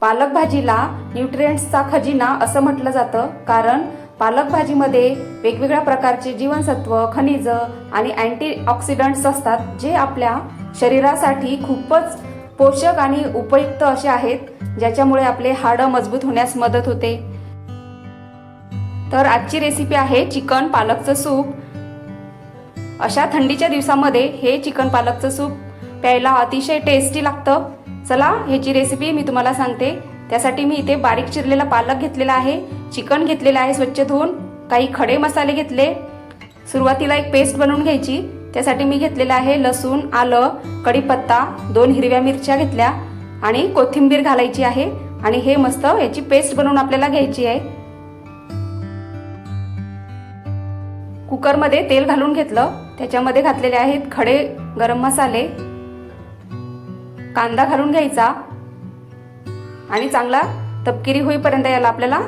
पालक भाजीला न्यूट्रिएंट्सचा खजिना असं म्हटलं जातं, कारण पालक भाजीमध्ये वेगवेगळ्या प्रकारचे जीवनसत्व, खनिज आणि अँटीऑक्सिडंट्स असतात, जे आपल्या शरीरासाठी खूपच पोषक आणि उपयुक्त असे आहेत, ज्याच्यामुळे आपले हाडं मजबूत होण्यास मदत होते. तर आजची रेसिपी आहे चिकन पालकचं सूप. अशा थंडीच्या दिवसामध्ये हे चिकन पालकचं सूप प्यायला अतिशय टेस्टी लागतं. चला ह्याची रेसिपी मी तुम्हाला सांगते. त्यासाठी मी इथे बारीक चिरलेला पालक घेतलेला आहे, चिकन घेतलेलं आहे स्वच्छ धुवून, काही खडे मसाले घेतले. सुरुवातीला एक पेस्ट बनवून घ्यायची. त्यासाठी मी घेतलेला आहे लसूण, आलं, कढीपत्ता, 2 हिरव्या मिरच्या घेतल्या आणि कोथिंबीर घालायची आहे आणि हे मस्त याची पेस्ट बनवून आपल्याला घ्यायची आहे. कुकरमध्ये तेल घालून घेतलं. त्याच्यामध्ये घातलेले आहेत खडे गरम मसाले, कांदा घालून घ्यायचा आणि चांगला तपकिरी होईपर्यंत याला आपल्याला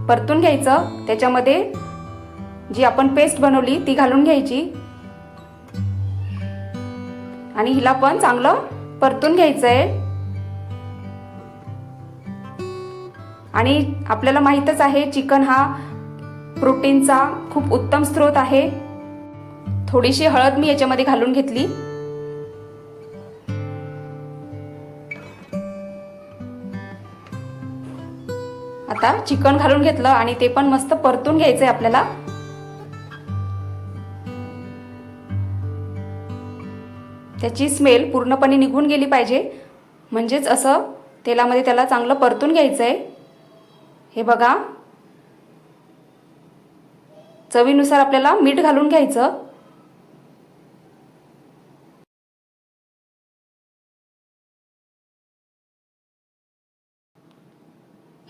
परतून घ्यायचं. त्याच्यामध्ये जी आपण पेस्ट बनवली ती घालून घ्यायची आणि हिला पण चांगलं परतून घ्यायचंय. आणि आपल्याला माहीतच आहे, चिकन हा प्रोटीनचा खूप उत्तम स्रोत आहे. थोडीशी हळद मी याच्यामध्ये घालून घेतली. आता चिकन घालून घेतलं आणि ते पण मस्त परतून घ्यायचंय आपल्याला. त्याची स्मेल पूर्णपणे निघून गेली पाहिजे, म्हणजेच असं तेलामध्ये त्याला चांगलं परतून घ्यायचंय. हे बघा, चवीनुसार आपल्याला मीठ घालून घ्यायचं.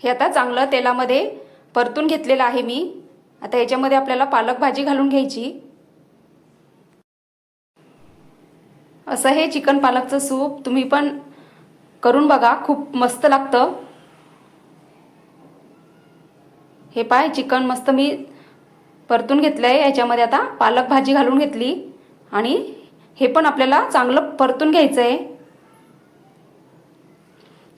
हे आता चांगलं तेलामध्ये परतून घेतलेलं आहे मी. आता याच्यामध्ये आपल्याला पालक भाजी घालून घ्यायची. असं हे चिकन पालकचं सूप तुम्ही पण करून बघा, खूप मस्त लागतं. हे पाय, चिकन मस्त मी परतून घेतलंय. याच्यामध्ये आता पालक भाजी घालून घेतली आणि हे पण आपल्याला चांगलं परतून घ्यायचंय.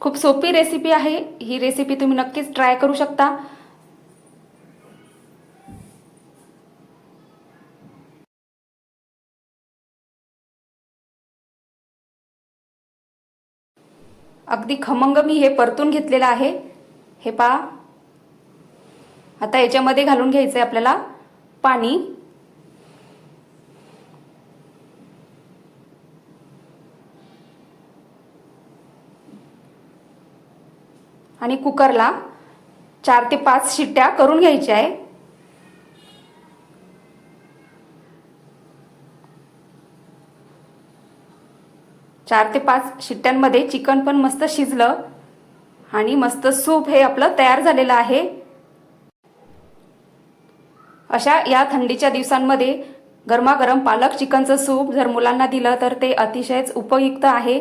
खूप सोपी रेसिपी आहे ही. रेसिपी तुम्ही नक्कीच ट्राय करू शकता. अगदी खमंग मी हे परतून घेतलेलं आहे. हे पहा, आता याच्यामध्ये घालून घ्यायचंय आपल्याला पाणी. आणि कुकरला 4 ते 5 शिट्ट्या करून घ्यायच्या आहे. चार ते 5 शिट्ट्यांमध्ये चिकन पण मस्त शिजलं आणि मस्त सूप हे आपलं तयार झालेलं आहे. अशा या थंडीच्या दिवसांमध्ये गरमागरम पालक चिकनचं सूप जर मुलांना दिलं तर ते अतिशयच उपयुक्त आहे.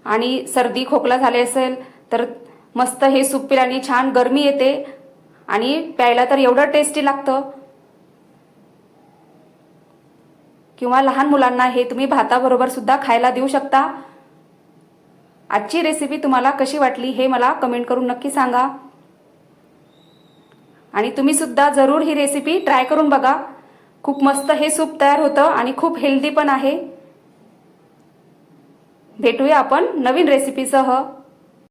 आणि सर्दी खोकला झाले असेल तर मस्त हे सूप पिल्याने छान गरमी येते आणि प्यायला तर एवढं टेस्टी लागतं. किंवा लहान मुलांना हे तुम्ही भाताबरोबर सुद्धा खायला देऊ शकता. आजची रेसिपी तुम्हाला कशी वाटली हे मला कमेंट करून नक्की सांगा. आणि तुम्ही सुद्धा जरूर ही रेसिपी ट्राय करून बघा. खूप मस्त हे सूप तयार होतं आणि खूप हेल्दी पण आहे. भेटूया आपण नवीन रेसिपीसह.